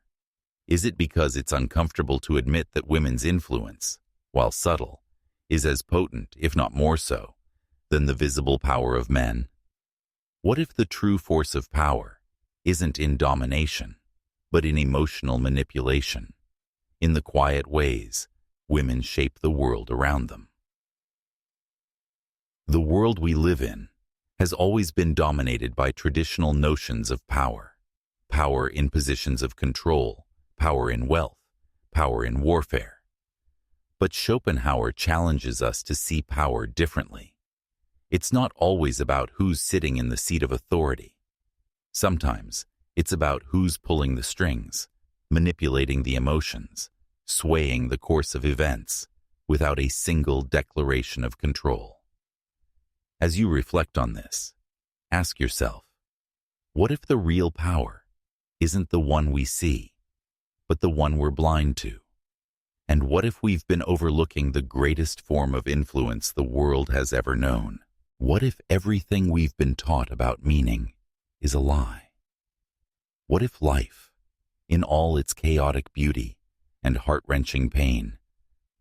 Is it because it's uncomfortable to admit that women's influence, while subtle, is as potent, if not more so, than the visible power of men? What if the true force of power isn't in domination, but in emotional manipulation, in the quiet ways women shape the world around them? The world we live in has always been dominated by traditional notions of power. Power in positions of control, power in wealth, power in warfare. But Schopenhauer challenges us to see power differently. It's not always about who's sitting in the seat of authority. Sometimes it's about who's pulling the strings, manipulating the emotions, swaying the course of events without a single declaration of control. As you reflect on this, ask yourself, what if the real power isn't the one we see, but the one we're blind to? And what if we've been overlooking the greatest form of influence the world has ever known? What if everything we've been taught about meaning is a lie? What if life, in all its chaotic beauty and heart-wrenching pain,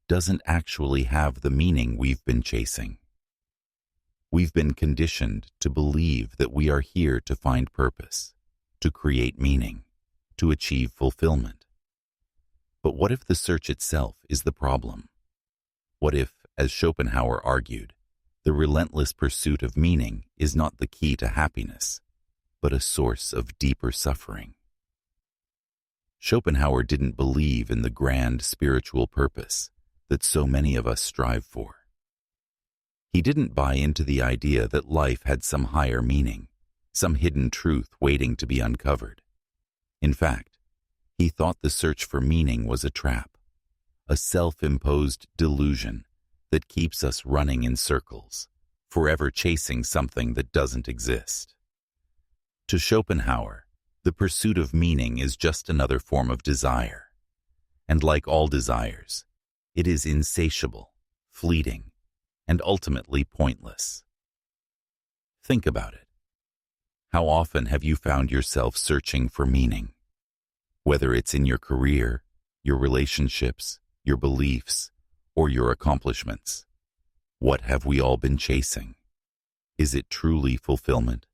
doesn't actually have the meaning we've been chasing? We've been conditioned to believe that we are here to find purpose, to create meaning, to achieve fulfillment. But what if the search itself is the problem? What if, as Schopenhauer argued, the relentless pursuit of meaning is not the key to happiness, but a source of deeper suffering? Schopenhauer didn't believe in the grand spiritual purpose that so many of us strive for. He didn't buy into the idea that life had some higher meaning, some hidden truth waiting to be uncovered. In fact, he thought the search for meaning was a trap, a self-imposed delusion that keeps us running in circles, forever chasing something that doesn't exist. To Schopenhauer, the pursuit of meaning is just another form of desire. And like all desires, it is insatiable, fleeting, and ultimately pointless. Think about it. How often have you found yourself searching for meaning? Whether it's in your career, your relationships, your beliefs, or your accomplishments. What have we all been chasing? Is it truly fulfillment?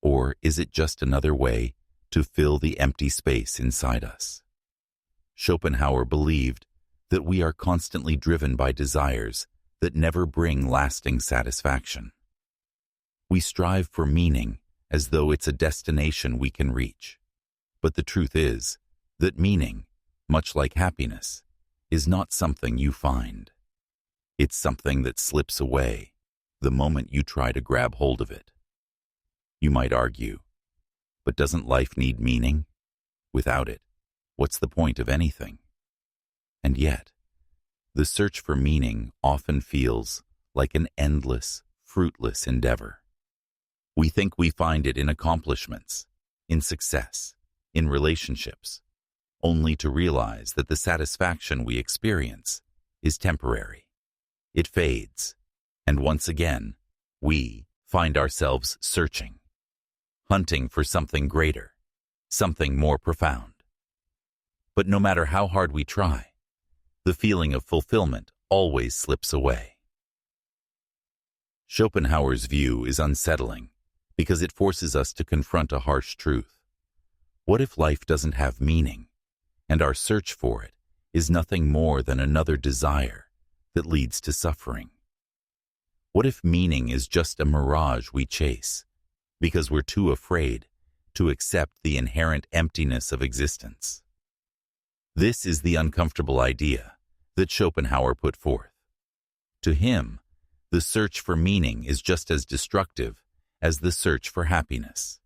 Or is it just another way to fill the empty space inside us? Schopenhauer believed that we are constantly driven by desires that never bring lasting satisfaction. We strive for meaning as though it's a destination we can reach. But the truth is that meaning, much like happiness, is not something you find. It's something that slips away the moment you try to grab hold of it. You might argue, but doesn't life need meaning? Without it, what's the point of anything? And yet, the search for meaning often feels like an endless, fruitless endeavor. We think we find it in accomplishments, in success, in relationships, only to realize that the satisfaction we experience is temporary. It fades, and once again, we find ourselves searching, hunting for something greater, something more profound. But no matter how hard we try, the feeling of fulfillment always slips away. Schopenhauer's view is unsettling because it forces us to confront a harsh truth. What if life doesn't have meaning, and our search for it is nothing more than another desire that leads to suffering? What if meaning is just a mirage we chase because we're too afraid to accept the inherent emptiness of existence? This is the uncomfortable idea that Schopenhauer put forth. To him, the search for meaning is just as destructive as the search for happiness.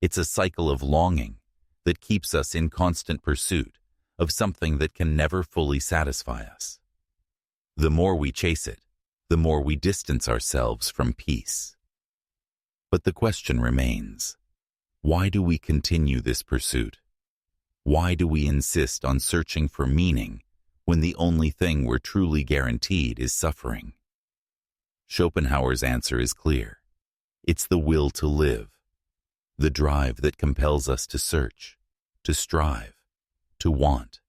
It's a cycle of longing that keeps us in constant pursuit of something that can never fully satisfy us. The more we chase it, the more we distance ourselves from peace. But the question remains, why do we continue this pursuit? Why do we insist on searching for meaning when the only thing we're truly guaranteed is suffering? Schopenhauer's answer is clear. It's the will to live, the drive that compels us to search, to strive, to want,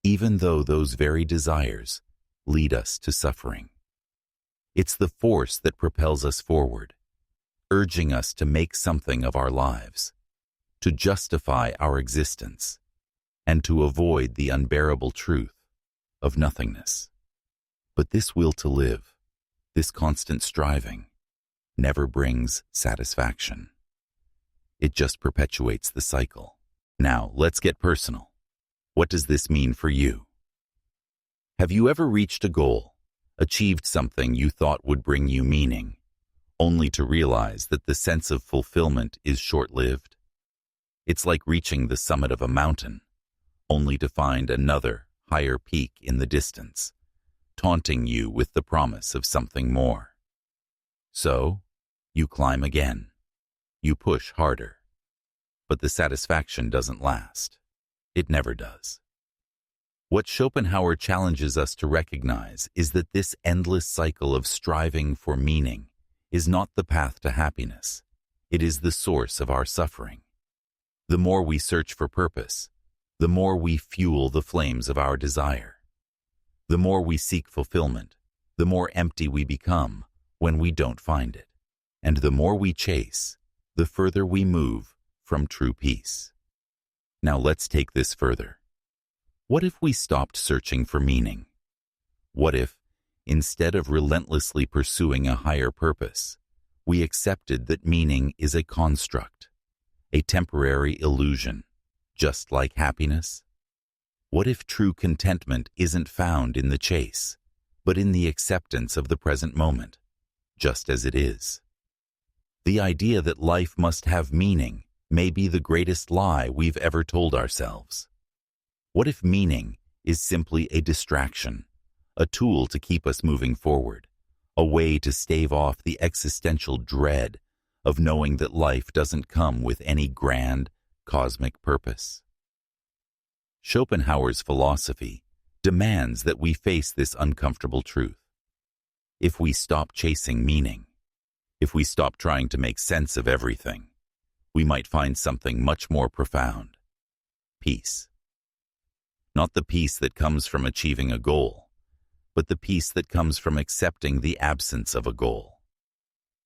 even though those very desires lead us to suffering. It's the force that propels us forward, urging us to make something of our lives, to justify our existence, and to avoid the unbearable truth of nothingness. But this will to live, this constant striving, never brings satisfaction. It just perpetuates the cycle. Now, let's get personal. What does this mean for you? Have you ever reached a goal, achieved something you thought would bring you meaning, only to realize that the sense of fulfillment is short-lived? It's like reaching the summit of a mountain, only to find another, higher peak in the distance, taunting you with the promise of something more. So, you climb again. You push harder. But the satisfaction doesn't last. It never does. What Schopenhauer challenges us to recognize is that this endless cycle of striving for meaning is not the path to happiness. It is the source of our suffering. The more we search for purpose, the more we fuel the flames of our desire. The more we seek fulfillment, the more empty we become when we don't find it. And the more we chase, the further we move from true peace. Now let's take this further. What if we stopped searching for meaning? What if, instead of relentlessly pursuing a higher purpose, we accepted that meaning is a construct, a temporary illusion, just like happiness? What if true contentment isn't found in the chase, but in the acceptance of the present moment, just as it is? The idea that life must have meaning may be the greatest lie we've ever told ourselves. What if meaning is simply a distraction, a tool to keep us moving forward, a way to stave off the existential dread of knowing that life doesn't come with any grand, cosmic purpose? Schopenhauer's philosophy demands that we face this uncomfortable truth. If we stop chasing meaning, if we stop trying to make sense of everything, we might find something much more profound: peace. Not the peace that comes from achieving a goal, but the peace that comes from accepting the absence of a goal.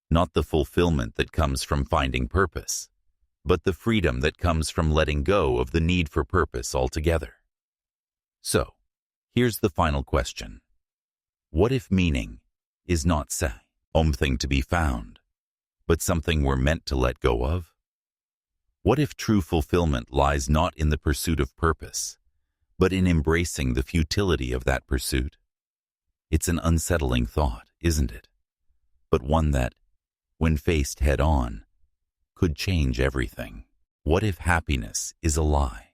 Not the fulfillment that comes from finding purpose, but the freedom that comes from letting go of the need for purpose altogether. So, here's the final question. What if meaning is not something to be found, but something we're meant to let go of? What if true fulfillment lies not in the pursuit of purpose, but in embracing the futility of that pursuit? It's an unsettling thought, isn't it? But one that, when faced head-on, could change everything. What if happiness is a lie?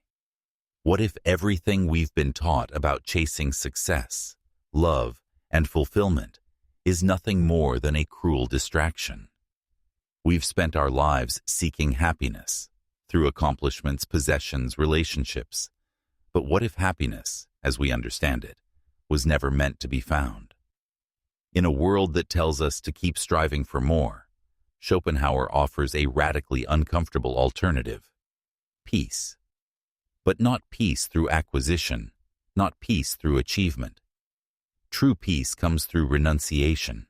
What if everything we've been taught about chasing success, love, and fulfillment is nothing more than a cruel distraction? We've spent our lives seeking happiness through accomplishments, possessions, relationships. But what if happiness, as we understand it, was never meant to be found? In a world that tells us to keep striving for more, Schopenhauer offers a radically uncomfortable alternative: peace. But not peace through acquisition, not peace through achievement. True peace comes through renunciation,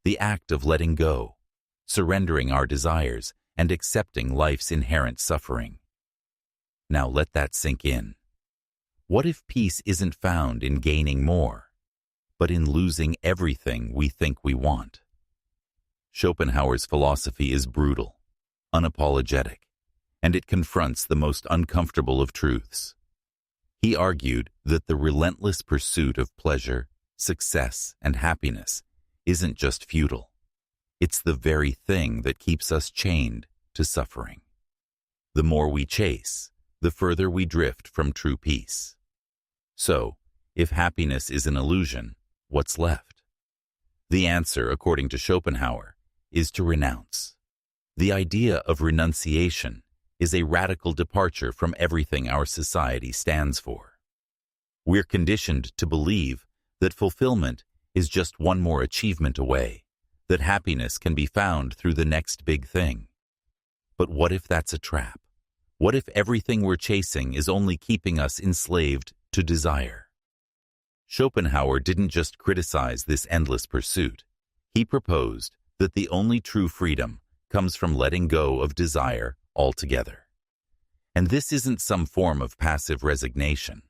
the act of letting go, surrendering our desires, and accepting life's inherent suffering. Now let that sink in. What if peace isn't found in gaining more, but in losing everything we think we want? Schopenhauer's philosophy is brutal, unapologetic, and it confronts the most uncomfortable of truths. He argued that the relentless pursuit of pleasure, success, and happiness isn't just futile. It's the very thing that keeps us chained to suffering. The more we chase, the further we drift from true peace. So, if happiness is an illusion, what's left? The answer, according to Schopenhauer, is to renounce. The idea of renunciation is a radical departure from everything our society stands for. We're conditioned to believe that fulfillment is just one more achievement away, that happiness can be found through the next big thing. But what if that's a trap? What if everything we're chasing is only keeping us enslaved to desire? Schopenhauer didn't just criticize this endless pursuit. He proposed that the only true freedom comes from letting go of desire altogether. And this isn't some form of passive resignation.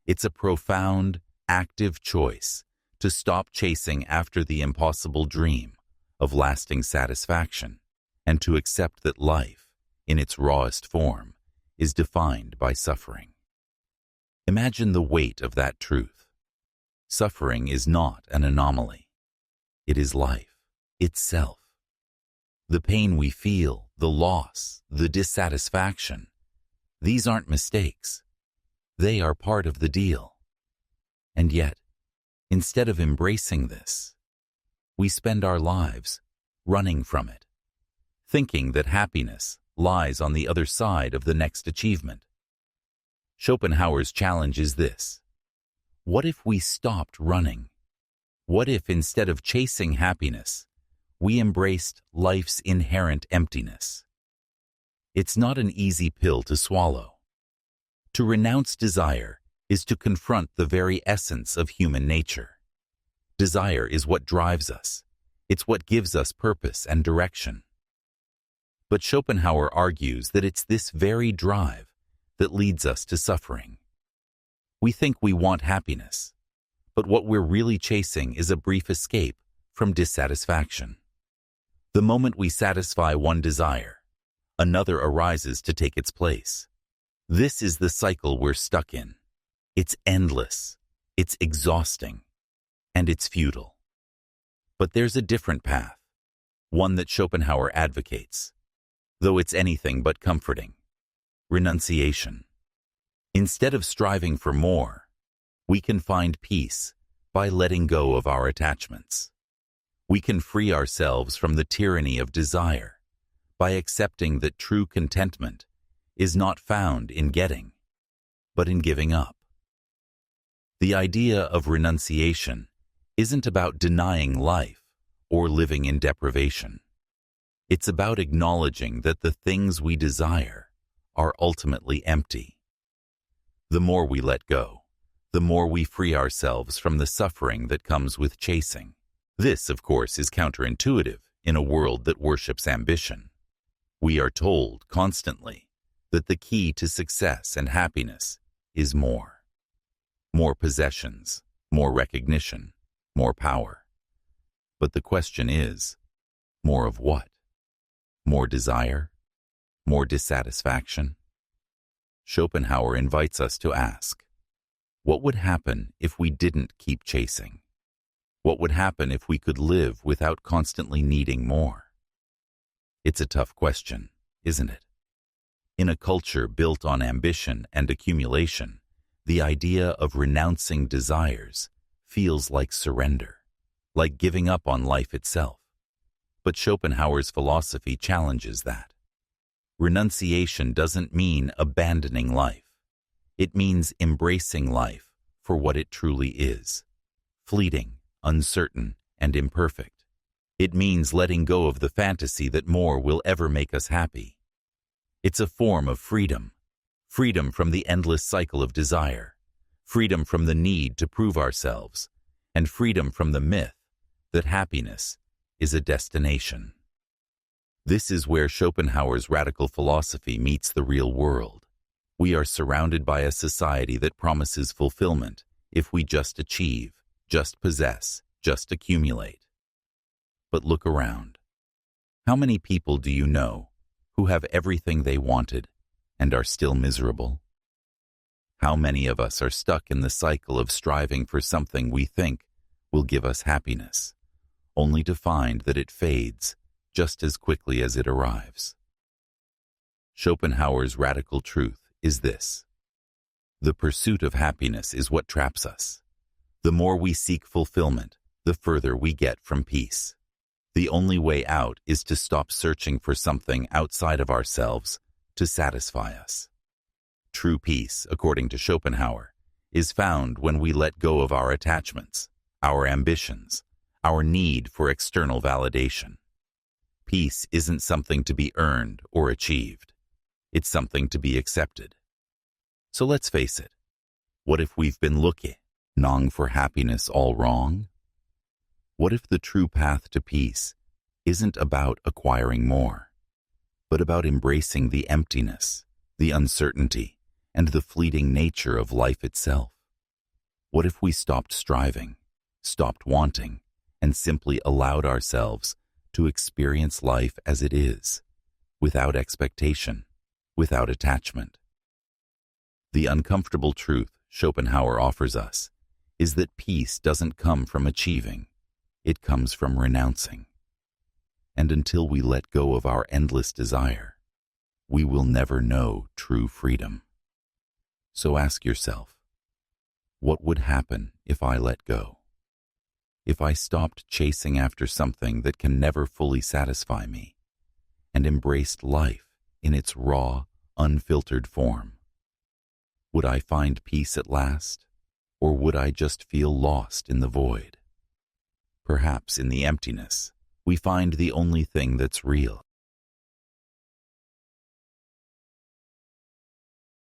It's a profound, active choice to stop chasing after the impossible dream of lasting satisfaction and to accept that life, in its rawest form, is defined by suffering. Imagine the weight of that truth. Suffering is not an anomaly. It is life itself. The pain we feel, the loss, the dissatisfaction, these aren't mistakes. They are part of the deal. And yet, instead of embracing this, we spend our lives running from it, thinking that happiness lies on the other side of the next achievement. Schopenhauer's challenge is this: what if we stopped running? What if, instead of chasing happiness, we embraced life's inherent emptiness? It's not an easy pill to swallow. To renounce desire is to confront the very essence of human nature. Desire is what drives us. It's what gives us purpose and direction. But Schopenhauer argues that it's this very drive that leads us to suffering. We think we want happiness, but what we're really chasing is a brief escape from dissatisfaction. The moment we satisfy one desire, another arises to take its place. This is the cycle we're stuck in. It's endless, it's exhausting, and it's futile. But there's a different path, one that Schopenhauer advocates, though it's anything but comforting: renunciation. Instead of striving for more, we can find peace by letting go of our attachments. We can free ourselves from the tyranny of desire by accepting that true contentment is not found in getting, but in giving up. The idea of renunciation isn't about denying life or living in deprivation. It's about acknowledging that the things we desire are ultimately empty. The more we let go, the more we free ourselves from the suffering that comes with chasing. This, of course, is counterintuitive in a world that worships ambition. We are told constantly that the key to success and happiness is more. More possessions, more recognition, more power. But the question is, more of what? More desire? More dissatisfaction? Schopenhauer invites us to ask, what would happen if we didn't keep chasing? What would happen if we could live without constantly needing more? It's a tough question, isn't it? In a culture built on ambition and accumulation, the idea of renouncing desires feels like surrender, like giving up on life itself. But Schopenhauer's philosophy challenges that. Renunciation doesn't mean abandoning life. It means embracing life for what it truly is: fleeting, uncertain, and imperfect. It means letting go of the fantasy that more will ever make us happy. It's a form of freedom. Freedom from the endless cycle of desire. Freedom from the need to prove ourselves. And freedom from the myth that happiness is a destination. This is where Schopenhauer's radical philosophy meets the real world. We are surrounded by a society that promises fulfillment if we just achieve, just possess, just accumulate. But look around. How many people do you know who have everything they wanted and are still miserable? How many of us are stuck in the cycle of striving for something we think will give us happiness, only to find that it fades just as quickly as it arrives? Schopenhauer's radical truth is this: the pursuit of happiness is what traps us. The more we seek fulfillment, the further we get from peace. The only way out is to stop searching for something outside of ourselves to satisfy us. True peace, according to Schopenhauer, is found when we let go of our attachments, our ambitions, our need for external validation. Peace isn't something to be earned or achieved. It's something to be accepted. So let's face it. What if we've been looking for happiness all wrong? What if the true path to peace isn't about acquiring more, but about embracing the emptiness, the uncertainty, and the fleeting nature of life itself? What if we stopped striving, stopped wanting, and simply allowed ourselves to experience life as it is, without expectation, without attachment? The uncomfortable truth Schopenhauer offers us is that peace doesn't come from achieving, it comes from renouncing. And until we let go of our endless desire, we will never know true freedom. So ask yourself, what would happen if I let go? If I stopped chasing after something that can never fully satisfy me and embraced life in its raw, unfiltered form? Would I find peace at last, or would I just feel lost in the void? Perhaps in the emptiness, we find the only thing that's real.